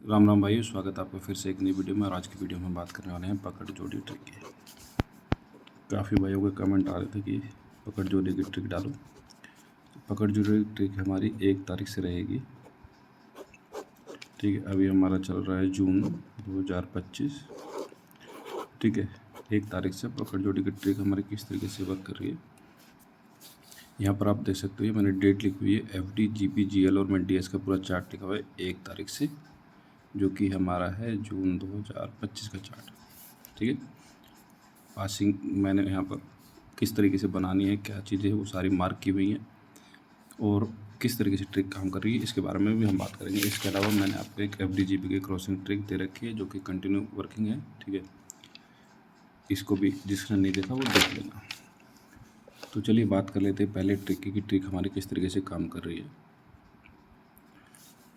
राम राम भाइयों, स्वागत है आपका फिर से एक नई वीडियो में। और आज की वीडियो में बात करने वाले हैं पकड़ जोड़ी ट्रिक की। काफ़ी भाइयों के कमेंट आ रहे थे कि पकड़ जोड़ी की ट्रिक डालो। तो पकड़ जोड़ी की ट्रिक हमारी 1 तारीख से रहेगी। ठीक है, अभी हमारा चल रहा है जून 2025। ठीक है, 1 तारीख से पकड़ जोड़ी की ट्रिक हमारी किस तरीके से वर्क कर रही है यहाँ पर आप देख सकते हो। मैंने डेट लिखी हुई है FD GP GL और MENTS का पूरा चार्ट लिखा हुआ है 1 तारीख से, जो कि हमारा है जून 2025 का चार्ट। ठीक है, पासिंग मैंने यहाँ पर किस तरीके से बनानी है, क्या चीज़ें वो सारी मार्क की हुई हैं और किस तरीके से ट्रिक काम कर रही है इसके बारे में भी हम बात करेंगे। इसके अलावा मैंने आपको एक FD GP की क्रॉसिंग ट्रिक दे रखी है जो कि कंटिन्यू वर्किंग है। ठीक है, इसको भी जिसने नहीं देखा वो देख लेना। तो चलिए बात कर लेते हैं पहले ट्रिक की ट्रिक हमारी किस तरीके से काम कर रही है।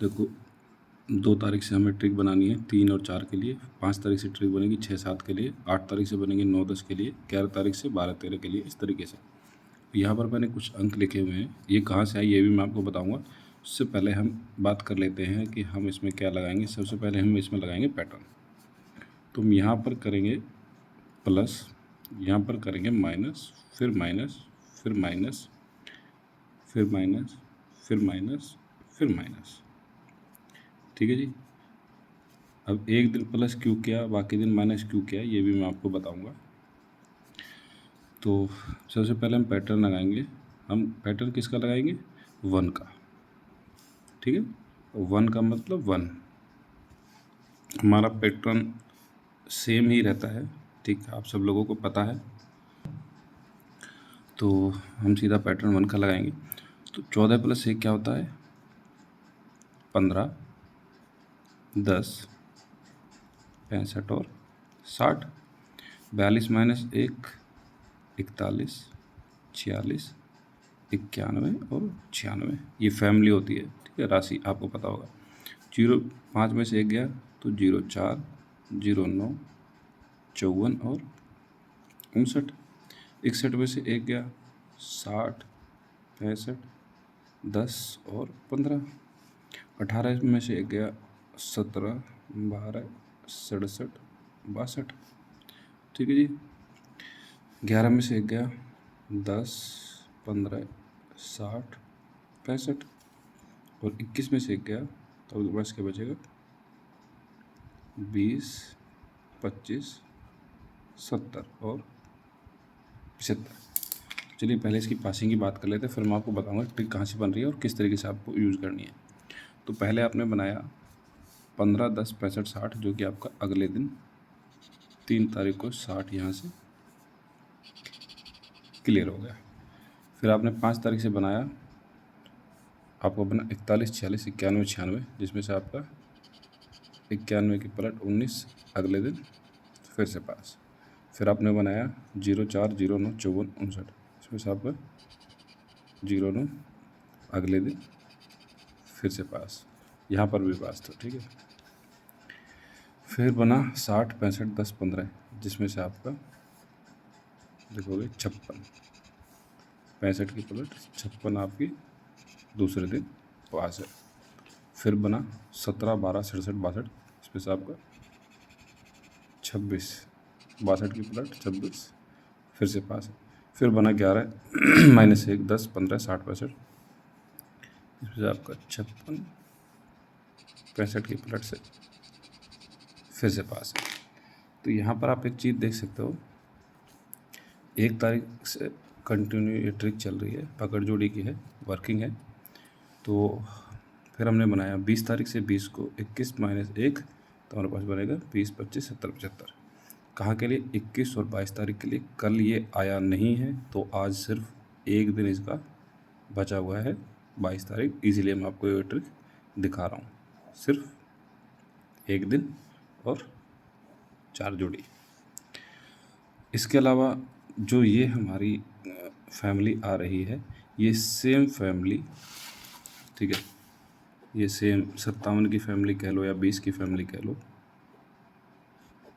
देखो, 2 तारीख से हमें ट्रिक बनानी है 3 और 4 के लिए, 5 तारीख से ट्रिक बनेगी 6-7 के लिए, 8 तारीख से बनेगी 9-10 के लिए, 11 तारीख से 12-13 के लिए, इस तरीके से। यहाँ पर मैंने कुछ अंक लिखे हुए हैं, ये कहाँ से आए ये भी मैं आपको बताऊंगा। उससे पहले हम बात कर लेते हैं कि हम इसमें क्या लगाएंगे। सबसे पहले हम इसमें लगाएंगे पैटर्न। तो हम यहाँ पर करेंगे प्लस, यहाँ पर करेंगे माइनस, फिर माइनस, फिर माइनस, फिर माइनस, फिर माइनस, फिर माइनस। ठीक है जी। अब एक दिन प्लस क्यों किया, बाकी दिन माइनस क्यों किया, ये भी मैं आपको बताऊंगा। तो सबसे पहले हम पैटर्न लगाएंगे। हम पैटर्न किसका लगाएंगे? 1 का। ठीक है, 1 का मतलब 1। हमारा पैटर्न सेम ही रहता है, ठीक, आप सब लोगों को पता है। तो हम सीधा पैटर्न 1 का लगाएंगे। तो 14 + 1 क्या होता है? 15, 10, 65 और 60। 42 - 1 41, 46, 91 और 96। ये फैमिली होती है। ठीक है, राशि आपको पता होगा। 5 में से 1 गया तो 04, 09, 54 और 59। 61 में से 1 गया 60, 65, 10 और 15। 18 में से 1 गया 17, 12, 67, 62। ठीक है जी। 11 में से 1 गया 10, 15, 60, 65 और 21 में से 1 गया तो बस क्या बचेगा? 20, 25, 70 और 75। चलिए पहले इसकी पासिंग की बात कर लेते हैं, फिर मैं आपको बताऊंगा ट्रिक कहाँ से बन रही है और किस तरीके से आपको यूज़ करनी है। तो पहले आपने बनाया 15, 10, 65, 60, जो कि आपका अगले दिन 3 तारीख को 60 यहाँ से क्लियर हो गया। फिर आपने 5 तारीख से बनाया, आपको बना 41, 46, 91, 96, जिसमें से आपका 91 की पलट 19 अगले दिन फिर से पास। फिर आपने बनाया 04, 09, 54, 59, इसमें से आपका 09 अगले दिन फिर से पास, यहाँ पर भी पास था। ठीक है, फिर बना 60, 65, 10, 15, जिसमें से आपका देखोगे 56, 65 की पलट 56 आपकी दूसरे दिन पास है। फिर बना 17, 12, 67, 62, इसमें से आपका 26, 62 की पलट 26 फिर से पास है। फिर बना 11 -1, 10, 15, 60, 65, इसमें से आपका 56, 65 की पलट से फिर से पास है। तो यहाँ पर आप एक चीज़ देख सकते हो, 1 तारीख से कंटिन्यू ये ट्रिक चल रही है, पकड़ जोड़ी की है, वर्किंग है। तो फिर हमने बनाया 20 तारीख से 20 को 21 - 1, तो हमारे पास बनेगा 20, 25, 70, 75। कहाँ के लिए? 21 और 22 तारीख के लिए। कल ये आया नहीं है तो आज सिर्फ एक दिन इसका बचा हुआ है, 22 तारीख, इसीलिए मैं आपको ये ट्रिक दिखा रहा हूँ। सिर्फ एक दिन और 4 जोड़ी। इसके अलावा जो ये हमारी फैमिली आ रही है, ये सेम फैमिली, ठीक है, ये सेम 57 की फैमिली कह लो या 20 की फैमिली कह लो,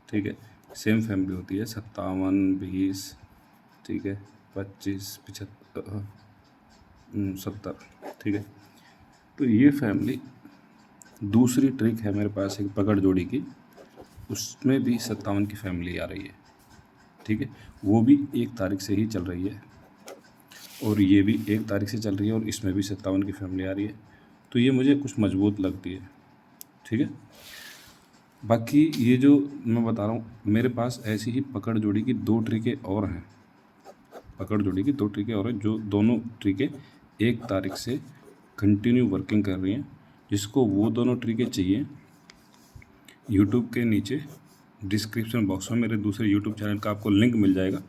ठीक है, सेम फैमिली होती है 57, 20, ठीक है, 25, 75, 70। ठीक है, तो ये फैमिली दूसरी ट्रिक है मेरे पास एक पकड़ जोड़ी की, उसमें भी 57 की फैमिली आ रही है, ठीक है। वो भी 1 तारीख से ही चल रही है और ये भी 1 तारीख से चल रही है और इसमें भी 57 की फैमिली आ रही है। तो ये मुझे कुछ मजबूत लगती है, ठीक है। बाकी ये जो मैं बता रहा हूँ, मेरे पास ऐसी ही पकड़ जोड़ी की 2 ट्रिकें और हैं, पकड़ जोड़ी की 2 ट्रिकें और हैं, जो दोनों ट्रिकें 1 तारीख से कंटिन्यू वर्किंग कर रही हैं। जिसको वो दोनों ट्रिकें चाहिए, यूट्यूब के नीचे डिस्क्रिप्शन बॉक्स में मेरे दूसरे यूट्यूब चैनल का आपको लिंक मिल जाएगा,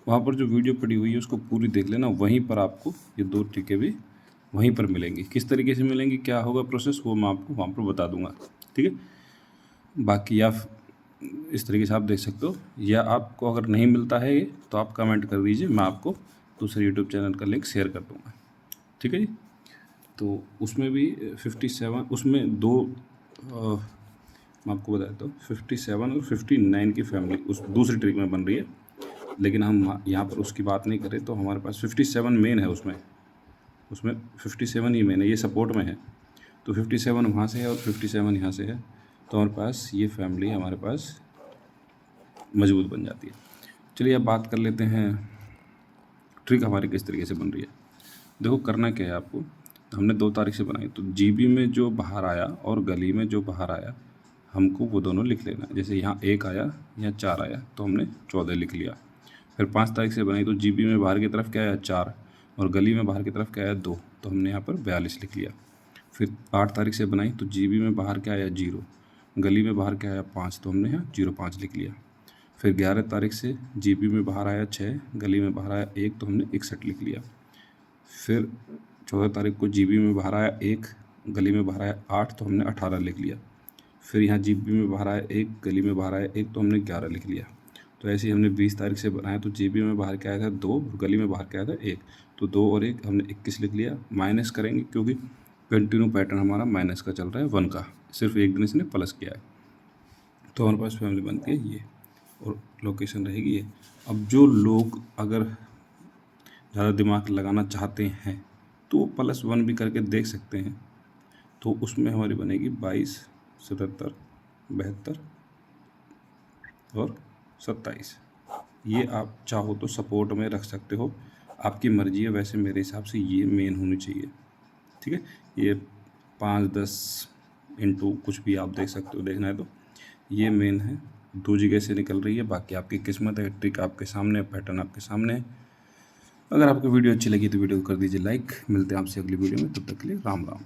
वहाँ पर जो वीडियो पड़ी हुई है उसको पूरी देख लेना। वहीं पर आपको ये 2 ट्रिकें भी वहीं पर मिलेंगी। किस तरीके से मिलेंगी, क्या होगा प्रोसेस, वो मैं आपको वहाँ पर बता दूंगा, ठीक है। बाकी आप इस तरीके से आप देख सकते हो, या आपको अगर नहीं मिलता है ये तो आप कमेंट कर दीजिए, मैं आपको दूसरे यूट्यूब चैनल का लिंक शेयर कर दूँगा, ठीक है जी। तो उसमें भी 57, उसमें 2 मैं आपको बताता हूँ, 57 और 59 की फैमिली उस दूसरी ट्रिक में बन रही है। लेकिन हम यहाँ पर उसकी बात नहीं करें तो हमारे पास 57 मेन है, उसमें 57 ही मेन है, ये सपोर्ट में है। तो 57 वहाँ से है और 57 यहाँ से है, तो हमारे पास ये फैमिली हमारे पास मजबूत बन जाती है। चलिए अब बात कर लेते हैं ट्रिक हमारी किस तरीके से बन रही है। देखो करना क्या है आपको, हमने 2 तारीख से बनाई, तो जीबी में जो बाहर आया और गली में जो बाहर आया, हमको वो दोनों लिख लेना है। जैसे यहाँ 1 आया, यहाँ 4 आया, तो हमने 14 लिख लिया। फिर 5 तारीख से बनाई तो जीबी में बाहर की तरफ क्या आया, 4, और गली में बाहर की तरफ क्या आया, 2, तो हमने यहाँ पर 42 लिख लिया। फिर 8 तारीख से बनाई तो जीबी में बाहर क्या आया, 0, गली में बाहर क्या आया, 5, तो हमने यहाँ 05 लिख लिया। फिर 11 तारीख से जीबी में बाहर आया 6, गली में बाहर आया 1, तो हमने 61 लिख लिया। फिर 14 तारीख को जीबी में बाहर आया 1, गली में बाहर आया 8, तो हमने 18 लिख लिया। फिर यहाँ जीबी में बाहर आया 1, गली में बाहर आया 1, तो हमने 11 लिख लिया। तो ऐसे ही हमने 20 तारीख से बनाया तो जीबी में बाहर क्या आया था, 2, और गली में बाहर क्या आया था, 1, तो 2 और 1 हमने 21 लिख लिया। माइनस करेंगे क्योंकि कंटिन्यू पैटर्न हमारा माइनस का चल रहा है, 1 का, सिर्फ एक दिन इसने प्लस किया है। तो हमारे पास फैमिली बनती है ये, और लोकेशन रहेगी ये। अब जो लोग अगर ज़्यादा दिमाग लगाना चाहते हैं तो +1 भी करके देख सकते हैं। तो उसमें हमारी बनेगी 22, 77, 72 और 27। ये आप चाहो तो सपोर्ट में रख सकते हो, आपकी मर्जी है। वैसे मेरे हिसाब से ये मेन होनी चाहिए, ठीक है। ये 5, 10 इंटू कुछ भी आप देख सकते हो, देखना है तो ये मेन है। 2 जगह से निकल रही है, बाकी आपकी किस्मत है। ट्रिक आपके सामने है, पैटर्न आपके सामने है। अगर आपको वीडियो अच्छी लगी तो वीडियो को कर दीजिए लाइक। मिलते हैं आपसे अगली वीडियो में, तब तक के लिए राम राम।